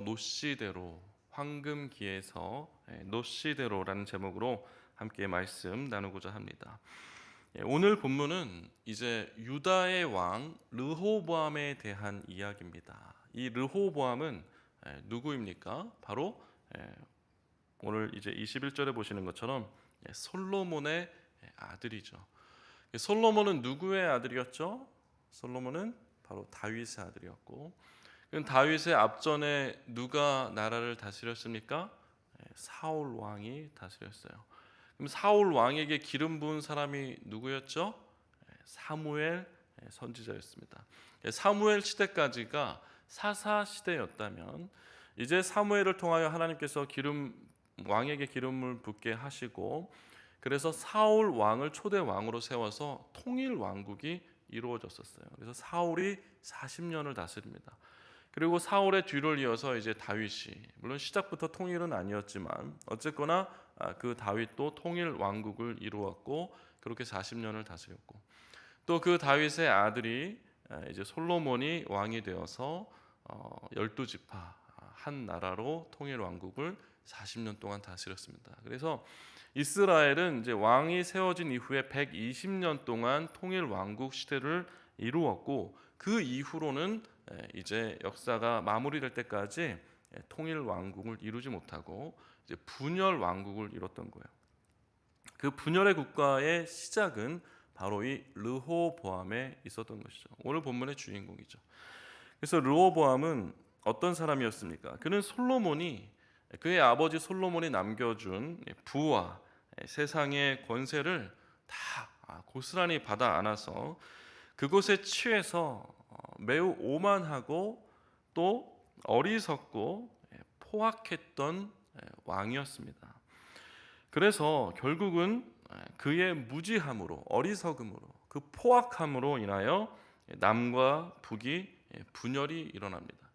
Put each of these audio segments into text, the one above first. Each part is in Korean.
노시대로, 황금기에서 노시대로라는 제목으로 함께 말씀 나누고자 합니다. 오늘 본문은 이제 유다의 왕 르호보암에 대한 이야기입니다. 이 르호보암은 누구입니까? 바로 오늘 이제 21절에 보시는 것처럼 솔로몬의 아들이죠. 솔로몬은 누구의 아들이었죠? 솔로몬은 바로 다윗의 아들이었고, 다윗의 앞전에 누가 나라를 다스렸습니까? 사울 왕이 다스렸어요. 그럼 사울 왕에게 기름 부은 사람이 누구였죠? 사무엘 선지자였습니다. 사무엘 시대까지가 사사 시대였다면, 이제 사무엘을 통하여 하나님께서 왕에게 기름을 붓게 하시고, 그래서 사울 왕을 초대 왕으로 세워서 통일 왕국이 이루어졌었어요. 그래서 사울이 40년을 다스립니다. 그리고 사울의 뒤를 이어서 이제 다윗이, 물론 시작부터 통일은 아니었지만 어쨌거나 그 다윗도 통일 왕국을 이루었고, 그렇게 40년을 다스렸고, 또 그 다윗의 아들이 이제 솔로몬이 왕이 되어서 12지파 한 나라로 통일 왕국을 40년 동안 다스렸습니다. 그래서 이스라엘은 이제 왕이 세워진 이후에 120년 동안 통일 왕국 시대를 이루었고, 그 이후로는 이제 역사가 마무리될 때까지 통일 왕국을 이루지 못하고 이제 분열 왕국을 이뤘던 거예요. 그 분열의 국가의 시작은 바로 이 르호보암에 있었던 것이죠. 오늘 본문의 주인공이죠. 그래서 르호보암은 어떤 사람이었습니까? 그는 그의 아버지 솔로몬이 남겨준 부와 세상의 권세를 다 고스란히 받아 안아서 그곳에 취해서 매우 오만하고 또 어리석고 포악했던 왕이었습니다. 그래서 결국은 그의 무지함으로, 어리석음으로, 그 포악함으로 인하여 남과 북이 분열이 일어납니다.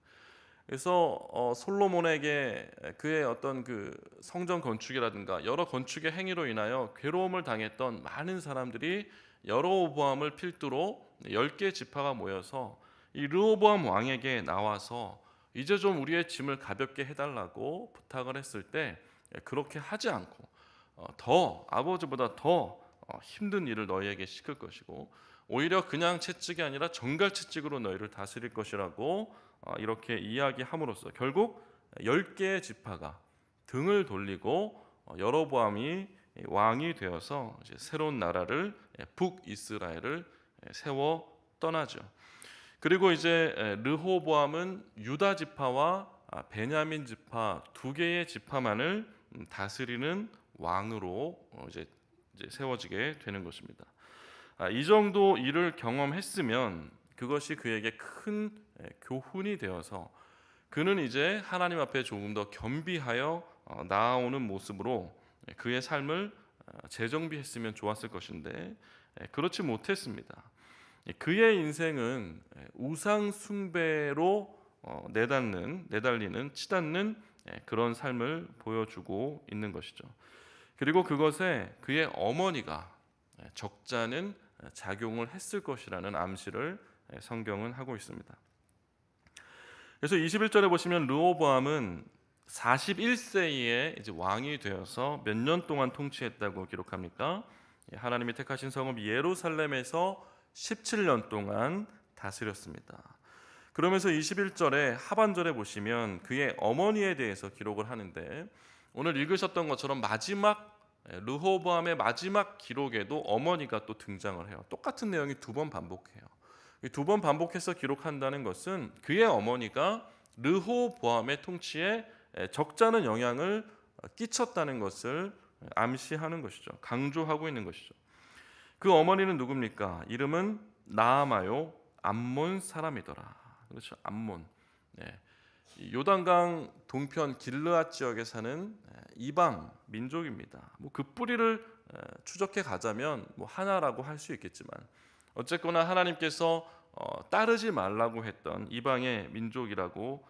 그래서 솔로몬에게 그의 어떤 그 성전 건축이라든가 여러 건축의 행위로 인하여 괴로움을 당했던 많은 사람들이 여로보암을 필두로 10개 지파가 모여서 이 르호보암 왕에게 나와서 이제 좀 우리의 짐을 가볍게 해달라고 부탁을 했을 때, 그렇게 하지 않고 더 아버지보다 더 힘든 일을 너희에게 시킬 것이고, 오히려 그냥 채찍이 아니라 정갈 채찍으로 너희를 다스릴 것이라고 이렇게 이야기함으로써 결국 10개의 지파가 등을 돌리고 여로보암이 왕이 되어서 이제 새로운 나라를, 북이스라엘을 세워 떠나죠. 그리고 이제 르호보암은 유다 지파와 베냐민 지파 2개의 지파만을 다스리는 왕으로 이제 세워지게 되는 것입니다. 이 정도 일을 경험했으면 그것이 그에게 큰 교훈이 되어서 그는 이제 하나님 앞에 조금 더 겸비하여 나아오는 모습으로 그의 삶을 재정비했으면 좋았을 것인데, 그렇지 못했습니다. 그의 인생은 우상 숭배로 내달리는 치닫는 그런 삶을 보여주고 있는 것이죠. 그리고 그것에 그의 어머니가 적잖은 작용을 했을 것이라는 암시를 성경은 하고 있습니다. 그래서 21절에 보시면 르호보암은 41세에 이제 왕이 되어서 몇 년 동안 통치했다고 기록합니까? 하나님이 택하신 성읍 예루살렘에서 17년 동안 다스렸습니다. 그러면서 21절에 하반절에 보시면 그의 어머니에 대해서 기록을 하는데, 오늘 읽으셨던 것처럼 르호보암의 마지막 기록에도 어머니가 또 등장을 해요. 똑같은 내용이 2번 반복해요. 2번 반복해서 기록한다는 것은 그의 어머니가 르호보암의 통치에 적잖은 영향을 끼쳤다는 것을 암시하는 것이죠. 강조하고 있는 것이죠. 그 어머니는 누굽니까? 이름은 나아마요 암몬 사람이더라. 그렇죠, 암몬. 요단강 동편 길르앗 지역에 사는 이방 민족입니다. 그 뿌리를 추적해 가자면 하나라고 할 수 있겠지만, 어쨌거나 하나님께서 따르지 말라고 했던 이방의 민족이라고,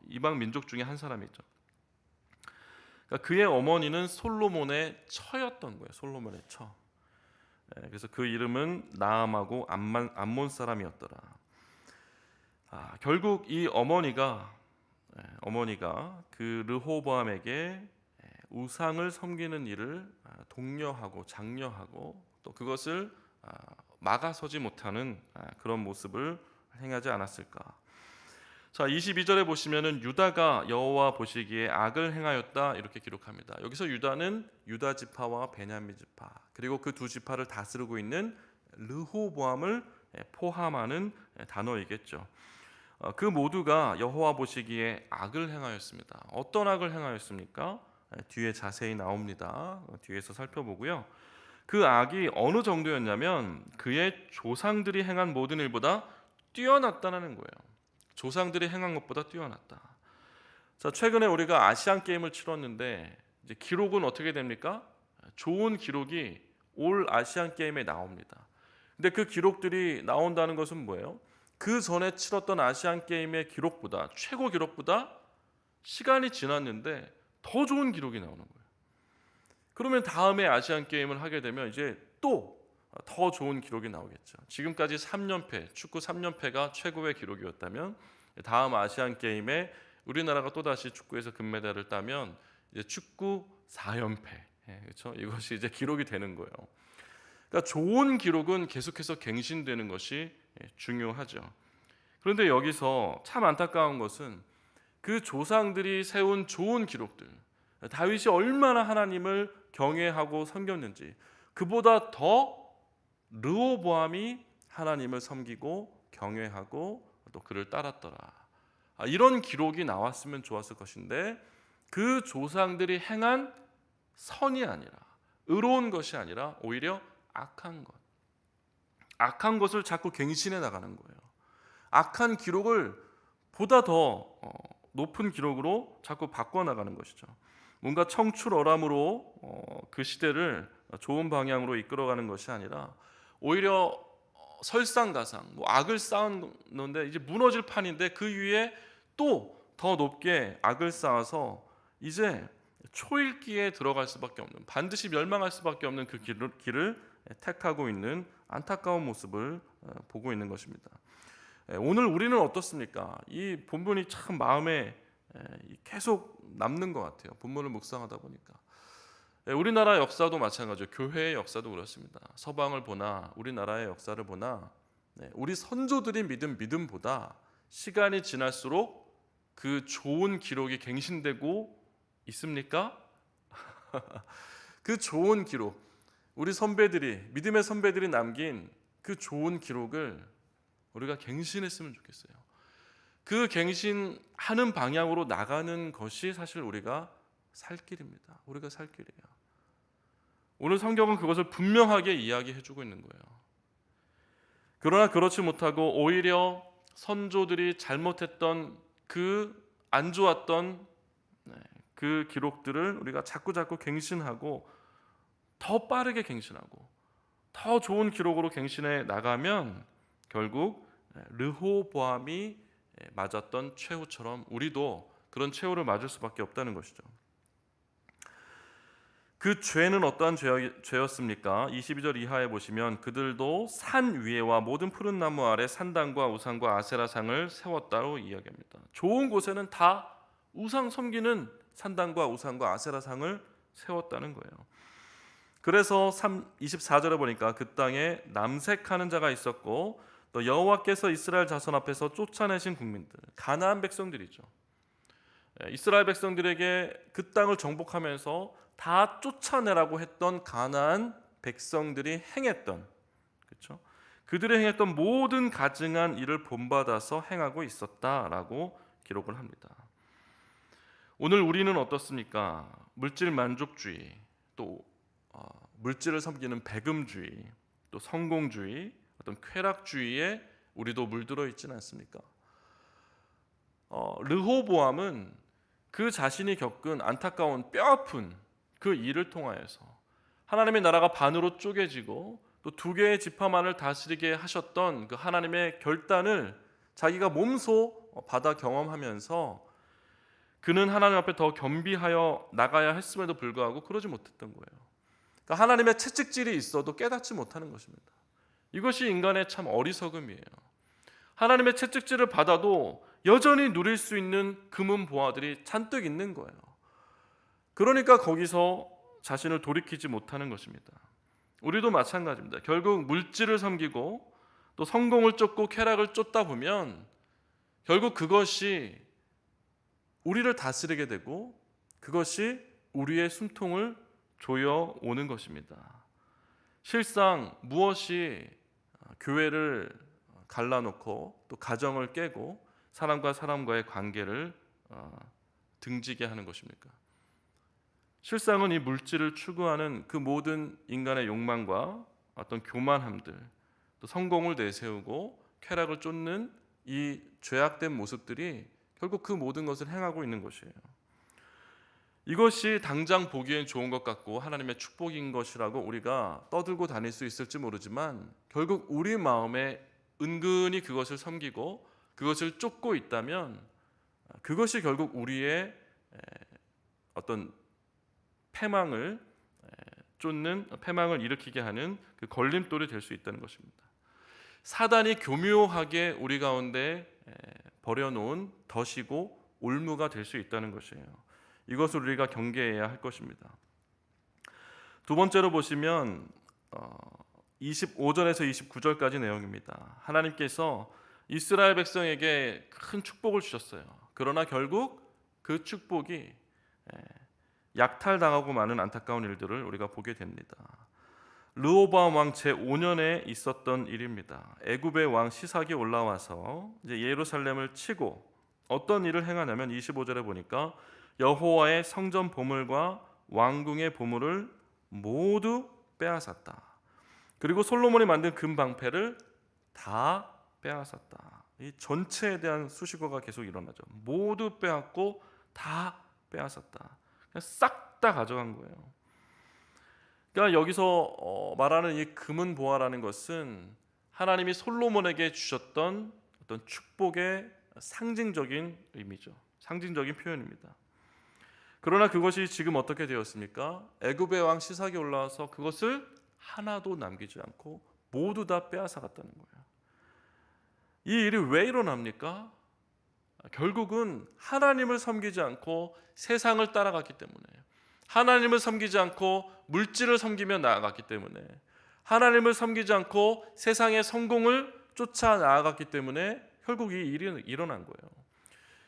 이방 민족 중에 한 사람이죠. 그러니까 그의 어머니는 솔로몬의 처였던 거예요. 솔로몬의 처. 그래서 그 이름은 나암하고 암몬 사람이었더라. 결국 이 어머니가 어머니가 그 르호보암에게 우상을 섬기는 일을 독려하고 장려하고 또 그것을 막아서지 못하는 그런 모습을 행하지 않았을까. 자, 22절에 보시면은 유다가 여호와 보시기에 악을 행하였다 이렇게 기록합니다. 여기서 유다는 유다 지파와 베냐민 지파 그리고 그 두 지파를 다스리고 있는 르호보암을 포함하는 단어이겠죠. 그 모두가 여호와 보시기에 악을 행하였습니다. 어떤 악을 행하였습니까? 뒤에 자세히 나옵니다. 뒤에서 살펴보고요. 그 악이 어느 정도였냐면 그의 조상들이 행한 모든 일보다 뛰어났다는 거예요. 조상들이 행한 것보다 뛰어났다. 자, 최근에 우리가 아시안 게임을 치렀는데 이제 기록은 어떻게 됩니까? 좋은 기록이 올 아시안 게임에 나옵니다. 근데 그 기록들이 나온다는 것은 뭐예요? 그 전에 치렀던 아시안 게임의 기록보다 최고 기록보다 시간이 지났는데 더 좋은 기록이 나오는 거예요. 그러면 다음에 아시안 게임을 하게 되면 이제 또 더 좋은 기록이 나오겠죠. 지금까지 3연패, 축구 3연패가 최고의 기록이었다면 다음 아시안 게임에 우리나라가 또다시 축구에서 금메달을 따면 이제 축구 4연패, 그렇죠? 이것이 이제 기록이 되는 거예요. 그러니까 좋은 기록은 계속해서 갱신되는 것이 중요하죠. 그런데 여기서 참 안타까운 것은 그 조상들이 세운 좋은 기록들, 다윗이 얼마나 하나님을 경외하고 섬겼는지, 그보다 더 르호보암이 하나님을 섬기고 경외하고 또 그를 따랐더라. 이런 기록이 나왔으면 좋았을 것인데 그 조상들이 행한 선이 아니라 의로운 것이 아니라 오히려 악한 것, 악한 것을 자꾸 갱신해 나가는 거예요. 악한 기록을 보다 더 높은 기록으로 자꾸 바꿔나가는 것이죠. 뭔가 청출어람으로 그 시대를 좋은 방향으로 이끌어가는 것이 아니라 오히려 설상가상, 악을 쌓았는데 이제 무너질 판인데 그 위에 또 더 높게 악을 쌓아서 이제 초읽기에 들어갈 수밖에 없는, 반드시 멸망할 수밖에 없는 그 길을 택하고 있는 안타까운 모습을 보고 있는 것입니다. 오늘 우리는 어떻습니까? 이 본문이 참 마음에 계속 남는 것 같아요. 본문을 묵상하다 보니까 우리나라 역사도 마찬가지죠. 교회의 역사도 그렇습니다. 서방을 보나 우리나라의 역사를 보나 우리 선조들이 믿은 믿음보다 시간이 지날수록 그 좋은 기록이 갱신되고 있습니까? 그 좋은 기록, 우리 선배들이, 믿음의 선배들이 남긴 그 좋은 기록을 우리가 갱신했으면 좋겠어요. 그 갱신하는 방향으로 나가는 것이 사실 우리가 살 길입니다. 우리가 살 길이에요. 오늘 성경은 그것을 분명하게 이야기해주고 있는 거예요. 그러나 그렇지 못하고 오히려 선조들이 잘못했던 그 안 좋았던 그 기록들을 우리가 자꾸 갱신하고 더 빠르게 갱신하고 더 좋은 기록으로 갱신해 나가면 결국 르호보암이 맞았던 최후처럼 우리도 그런 최후를 맞을 수밖에 없다는 것이죠. 그 죄는 어떠한 죄였습니까? 22절 이하에 보시면 그들도 산 위에와 모든 푸른 나무 아래 산당과 우상과 아세라상을 세웠다고 이야기합니다. 좋은 곳에는 다 우상 섬기는 산당과 우상과 아세라상을 세웠다는 거예요. 그래서 24절에 보니까 그 땅에 남색하는 자가 있었고 또 여호와께서 이스라엘 자손 앞에서 쫓아내신 국민들, 가나안 백성들이죠. 이스라엘 백성들에게 그 땅을 정복하면서 다 쫓아내라고 했던 가나안 백성들이 행했던, 그렇죠? 그들이 행했던 모든 가증한 일을 본받아서 행하고 있었다라고 기록을 합니다. 오늘 우리는 어떻습니까? 물질 만족주의, 또 물질을 섬기는 배금주의, 또 성공주의, 어떤 쾌락주의에 우리도 물들어 있지는 않습니까? 르호보암은 그 자신이 겪은 안타까운 뼈아픈 그 일을 통하여서 하나님의 나라가 반으로 쪼개지고 또 두 개의 지파만을 다스리게 하셨던 그 하나님의 결단을 자기가 몸소 받아 경험하면서 그는 하나님 앞에 더 겸비하여 나가야 했음에도 불구하고 그러지 못했던 거예요. 그러니까 하나님의 채찍질이 있어도 깨닫지 못하는 것입니다. 이것이 인간의 참 어리석음이에요. 하나님의 채찍질을 받아도 여전히 누릴 수 있는 금은 보화들이 잔뜩 있는 거예요. 그러니까 거기서 자신을 돌이키지 못하는 것입니다. 우리도 마찬가지입니다. 결국 물질을 섬기고 또 성공을 쫓고 쾌락을 쫓다 보면 결국 그것이 우리를 다스리게 되고 그것이 우리의 숨통을 조여오는 것입니다. 실상 무엇이 교회를 갈라놓고 또 가정을 깨고 사람과 사람과의 관계를 등지게 하는 것입니까? 실상은 이 물질을 추구하는 그 모든 인간의 욕망과 어떤 교만함들, 또 성공을 내세우고 쾌락을 쫓는 이 죄악된 모습들이 결국 그 모든 것을 행하고 있는 것이에요. 이것이 당장 보기엔 좋은 것 같고 하나님의 축복인 것이라고 우리가 떠들고 다닐 수 있을지 모르지만 결국 우리 마음에 은근히 그것을 섬기고 그것을 쫓고 있다면 그것이 결국 우리의 어떤 패망을 쫓는, 패망을 일으키게 하는 그 걸림돌이 될 수 있다는 것입니다. 사단이 교묘하게 우리 가운데 버려놓은 덫이고 올무가 될 수 있다는 것이에요. 이것을 우리가 경계해야 할 것입니다. 두 번째로 보시면 25절에서 29절까지 내용입니다. 하나님께서 이스라엘 백성에게 큰 축복을 주셨어요. 그러나 결국 그 축복이 약탈당하고 많은 안타까운 일들을 우리가 보게 됩니다. 르호보암 왕 제5년에 있었던 일입니다. 애굽의 왕 시삭이 올라와서 이제 예루살렘을 치고 어떤 일을 행하냐면 25절에 보니까 여호와의 성전 보물과 왕궁의 보물을 모두 빼앗았다. 그리고 솔로몬이 만든 금 방패를 다 빼앗았다. 이 전체에 대한 수식어가 계속 일어나죠. 모두 빼앗고 다 빼앗았다. 싹 다 가져간 거예요. 그러니까 여기서 말하는 이 금은 보화라는 것은 하나님이 솔로몬에게 주셨던 어떤 축복의 상징적인 의미죠. 상징적인 표현입니다. 그러나 그것이 지금 어떻게 되었습니까? 애굽의 왕 시삭이 올라와서 그것을 하나도 남기지 않고 모두 다 빼앗아 갔다는 거예요. 이 일이 왜 일어납니까? 결국은 하나님을 섬기지 않고 세상을 따라갔기 때문에, 하나님을 섬기지 않고 물질을 섬기며 나아갔기 때문에, 하나님을 섬기지 않고 세상의 성공을 쫓아 나아갔기 때문에 결국 이 일이 일어난 거예요.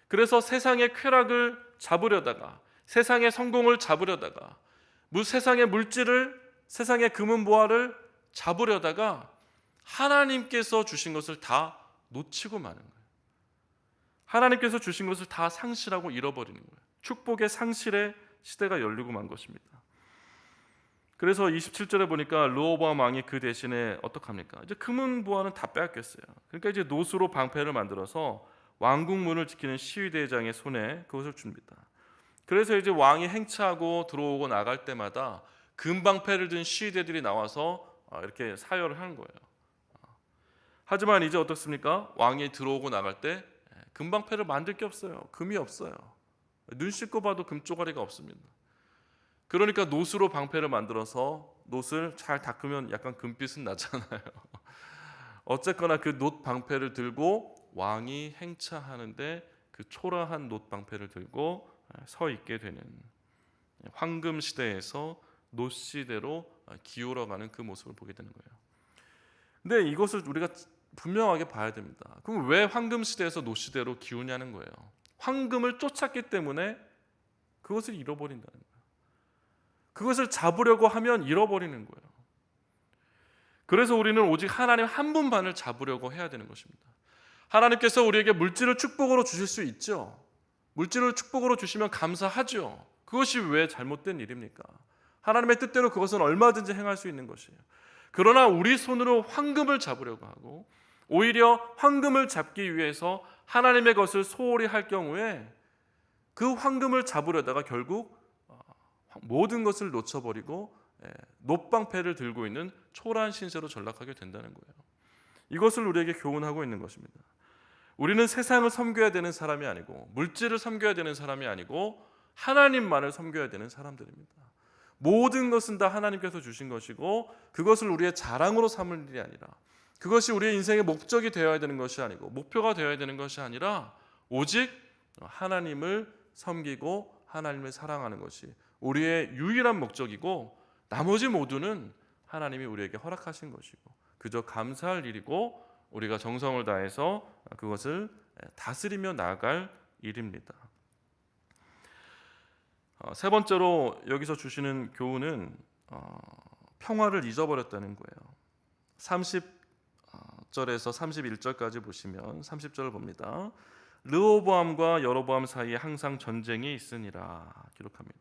그래서 세상의 쾌락을 잡으려다가, 세상의 성공을 잡으려다가, 세상의 물질을, 세상의 금은 보화를 잡으려다가 하나님께서 주신 것을 다 놓치고 마는 거예요. 하나님께서 주신 것을 다 상실하고 잃어버리는 거예요. 축복의 상실의 시대가 열리고 만 것입니다. 그래서 27절에 보니까 르호보암 왕이 그 대신에 어떡합니까? 이제 금은 보화는 다 빼앗겼어요. 그러니까 이제 노수로 방패를 만들어서 왕궁 문을 지키는 시위대장의 손에 그것을 줍니다. 그래서 이제 왕이 행차하고 들어오고 나갈 때마다 금 방패를 든 시위대들이 나와서 이렇게 사열을 하는 거예요. 하지만 이제 어떻습니까? 왕이 들어오고 나갈 때 금 방패를 만들 게 없어요. 금이 없어요. 눈 씻고 봐도 금 쪼가리가 없습니다. 그러니까 노수로 방패를 만들어서 놋을 잘 닦으면 약간 금빛은 나잖아요. 어쨌거나 그 놋 방패를 들고 왕이 행차하는데 그 초라한 놋 방패를 들고 서 있게 되는, 황금 시대에서 놋 시대로 기울어가는 그 모습을 보게 되는 거예요. 근데 이것을 우리가 분명하게 봐야 됩니다. 그럼 왜 황금 시대에서 놋 시대로 기우냐는 거예요. 황금을 쫓았기 때문에 그것을 잃어버린다는 거예요. 그것을 잡으려고 하면 잃어버리는 거예요. 그래서 우리는 오직 하나님 한 분만을 잡으려고 해야 되는 것입니다. 하나님께서 우리에게 물질을 축복으로 주실 수 있죠. 물질을 축복으로 주시면 감사하죠. 그것이 왜 잘못된 일입니까? 하나님의 뜻대로 그것은 얼마든지 행할 수 있는 것이에요. 그러나 우리 손으로 황금을 잡으려고 하고 오히려 황금을 잡기 위해서 하나님의 것을 소홀히 할 경우에 그 황금을 잡으려다가 결국 모든 것을 놓쳐버리고 놋방패를 들고 있는 초라한 신세로 전락하게 된다는 거예요. 이것을 우리에게 교훈하고 있는 것입니다. 우리는 세상을 섬겨야 되는 사람이 아니고 물질을 섬겨야 되는 사람이 아니고 하나님만을 섬겨야 되는 사람들입니다. 모든 것은 다 하나님께서 주신 것이고 그것을 우리의 자랑으로 삼을 일이 아니라, 그것이 우리의 인생의 목적이 되어야 되는 것이 아니고 목표가 되어야 되는 것이 아니라 오직 하나님을 섬기고 하나님을 사랑하는 것이 우리의 유일한 목적이고, 나머지 모두는 하나님이 우리에게 허락하신 것이고 그저 감사할 일이고, 우리가 정성을 다해서 그것을 다스리며 나아갈 일입니다. 세 번째로 여기서 주시는 교훈은 평화를 잊어버렸다는 거예요. 30절에서 31절까지 보시면 30절을 봅니다. 르호보암과 여로보암 사이에 항상 전쟁이 있으니라 기록합니다.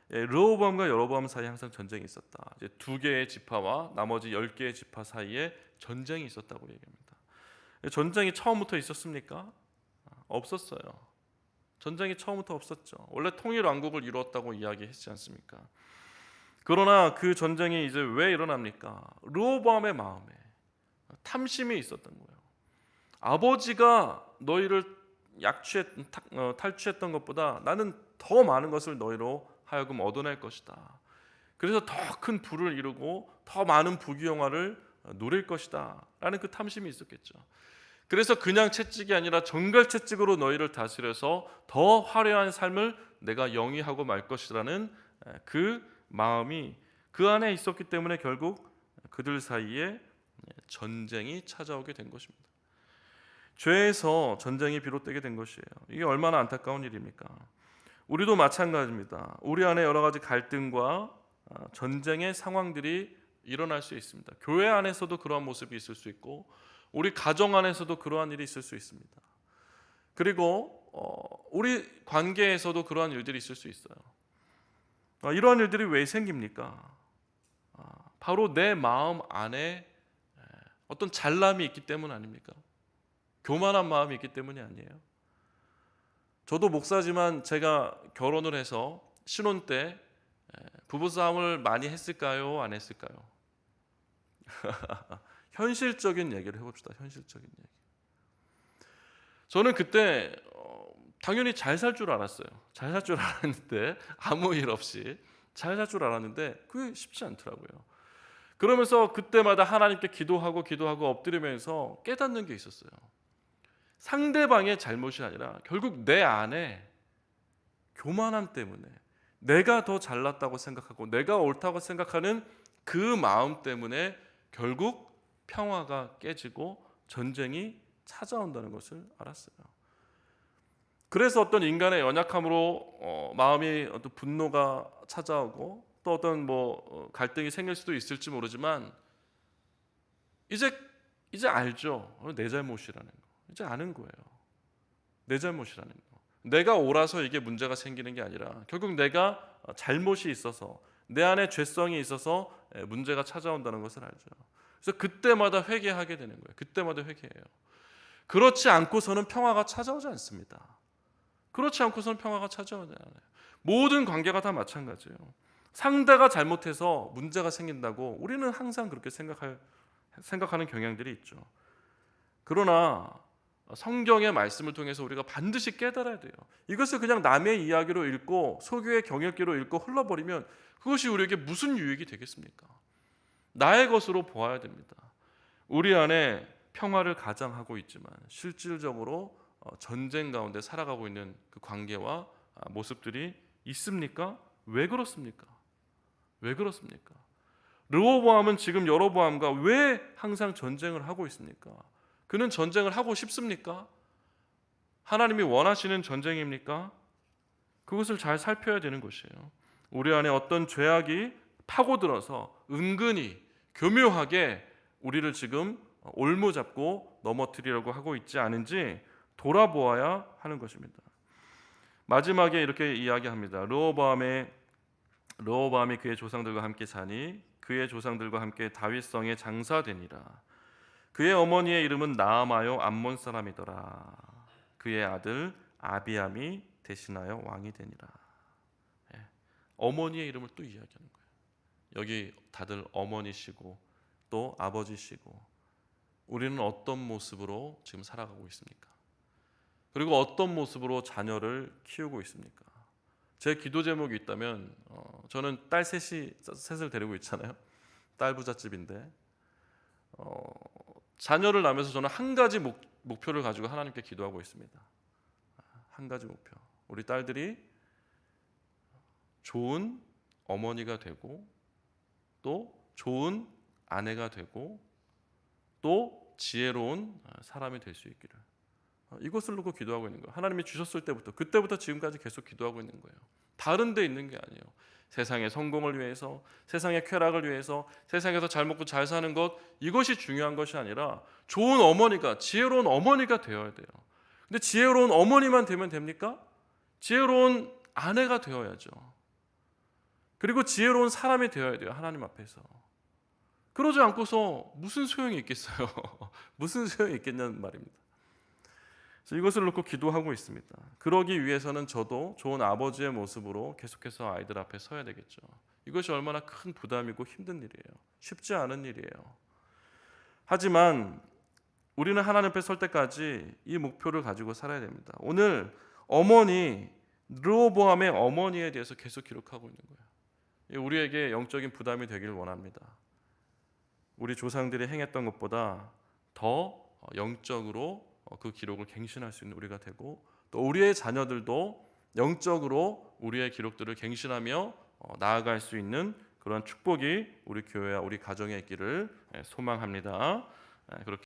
르호보암과 여로보암 사이에 항상 전쟁이 있었다. 이제 두 개의 지파와 나머지 10개의 지파 사이에 전쟁이 있었다고 얘기합니다. 전쟁이 처음부터 있었습니까? 없었어요. 전쟁이 처음부터 없었죠. 원래 통일 왕국을 이루었다고 이야기했지 않습니까? 그러나 그 전쟁이 이제 왜 일어납니까? 르호보암의 마음에 탐심이 있었던 거예요. 아버지가 너희를 탈취했던 것보다 나는 더 많은 것을 너희로 하여금 얻어낼 것이다. 그래서 더 큰 부를 이루고 더 많은 부귀영화를 누릴 것이다 라는 그 탐심이 있었겠죠. 그래서 그냥 채찍이 아니라 정갈 채찍으로 너희를 다스려서 더 화려한 삶을 내가 영위하고 말 것이라는 그 마음이 그 안에 있었기 때문에 결국 그들 사이에 전쟁이 찾아오게 된 것입니다. 죄에서 전쟁이 비롯되게 된 것이에요. 이게 얼마나 안타까운 일입니까? 우리도 마찬가지입니다. 우리 안에 여러 가지 갈등과 전쟁의 상황들이 일어날 수 있습니다. 교회 안에서도 그러한 모습이 있을 수 있고, 우리 가정 안에서도 그러한 일이 있을 수 있습니다. 그리고 우리 관계에서도 그러한 일들이 있을 수 있어요. 이러한 일들이 왜 생깁니까? 바로 내 마음 안에 어떤 잘남이 있기 때문 아닙니까? 교만한 마음이 있기 때문이 아니에요. 저도 목사지만 제가 결혼을 해서 신혼 때 부부싸움을 많이 했을까요? 안 했을까요? 현실적인 얘기를 해봅시다. 현실적인 얘기. 저는 그때 당연히 잘 살 줄 알았어요. 잘 살 줄 알았는데, 아무 일 없이 잘 살 줄 알았는데 그게 쉽지 않더라고요. 그러면서 그때마다 하나님께 기도하고 엎드리면서 깨닫는 게 있었어요. 상대방의 잘못이 아니라 결국 내 안에 교만함 때문에, 내가 더 잘났다고 생각하고 내가 옳다고 생각하는 그 마음 때문에 결국 평화가 깨지고 전쟁이 찾아온다는 것을 알았어요. 그래서 어떤 인간의 연약함으로 마음이 어떤 분노가 찾아오고 또 어떤 갈등이 생길 수도 있을지 모르지만, 이제 알죠. 내 잘못이라는 거. 이제 아는 거예요. 내 잘못이라는 거. 내가 옳아서 이게 문제가 생기는 게 아니라 결국 내가 잘못이 있어서, 내 안에 죄성이 있어서 문제가 찾아온다는 것을 알죠. 그래서 그때마다 회개하게 되는 거예요. 그때마다 회개해요. 그렇지 않고서는 평화가 찾아오지 않습니다. 그렇지 않고서는 평화가 찾아오지 않아요. 모든 관계가 다 마찬가지예요. 상대가 잘못해서 문제가 생긴다고 우리는 항상 그렇게 생각하는 경향들이 있죠. 그러나 성경의 말씀을 통해서 우리가 반드시 깨달아야 돼요. 이것을 그냥 남의 이야기로 읽고 소교의 경읽기로 읽고 흘러버리면 그것이 우리에게 무슨 유익이 되겠습니까? 나의 것으로 보아야 됩니다. 우리 안에 평화를 가장하고 있지만 실질적으로 전쟁 가운데 살아가고 있는 그 관계와 모습들이 있습니까? 왜 그렇습니까? 왜 그렇습니까? 르호보암은 지금 여로보암과 왜 항상 전쟁을 하고 있습니까? 그는 전쟁을 하고 싶습니까? 하나님이 원하시는 전쟁입니까? 그것을 잘 살펴야 되는 것이에요. 우리 안에 어떤 죄악이 파고들어서 은근히 교묘하게 우리를 지금 올무잡고 넘어뜨리려고 하고 있지 않은지 돌아보아야 하는 것입니다. 마지막에 이렇게 이야기합니다. 르호보암이 그의 조상들과 함께 사니 그의 조상들과 함께 다윗성에 장사되니라. 그의 어머니의 이름은 나아마요 암몬 사람이더라. 그의 아들 아비암이 대신하여 왕이 되니라. 어머니의 이름을 또 이야기하는 거예요. 여기 다들 어머니시고 또 아버지시고, 우리는 어떤 모습으로 지금 살아가고 있습니까? 그리고 어떤 모습으로 자녀를 키우고 있습니까? 제 기도 제목이 있다면 저는 딸 셋을 데리고 있잖아요. 딸 부잣집인데 자녀를 낳으면서 저는 한 가지 목표를 가지고 하나님께 기도하고 있습니다. 한 가지 목표. 우리 딸들이 좋은 어머니가 되고 또 좋은 아내가 되고 또 지혜로운 사람이 될 수 있기를, 이것을 놓고 기도하고 있는 거예요. 하나님이 주셨을 때부터, 그때부터 지금까지 계속 기도하고 있는 거예요. 다른 데 있는 게 아니에요. 세상의 성공을 위해서, 세상의 쾌락을 위해서, 세상에서 잘 먹고 잘 사는 것, 이것이 중요한 것이 아니라 좋은 어머니가, 지혜로운 어머니가 되어야 돼요. 근데 지혜로운 어머니만 되면 됩니까? 지혜로운 아내가 되어야죠. 그리고 지혜로운 사람이 되어야 돼요. 하나님 앞에서. 그러지 않고서 무슨 소용이 있겠어요? 무슨 소용이 있겠냐는 말입니다. 그래서 이것을 놓고 기도하고 있습니다. 그러기 위해서는 저도 좋은 아버지의 모습으로 계속해서 아이들 앞에 서야 되겠죠. 이것이 얼마나 큰 부담이고 힘든 일이에요. 쉽지 않은 일이에요. 하지만 우리는 하나님 앞에 설 때까지 이 목표를 가지고 살아야 됩니다. 오늘 어머니, 르호보암의 어머니에 대해서 계속 기록하고 있는 거예요. 우리에게 영적인 부담이 되길 원합니다. 우리 조상들이 행했던 것보다 더 영적으로 그 기록을 갱신할 수 있는 우리가 되고, 또 우리의 자녀들도 영적으로 우리의 기록들을 갱신하며 나아갈 수 있는 그런 축복이 우리 교회와 우리 가정에 있기를 소망합니다. 그렇게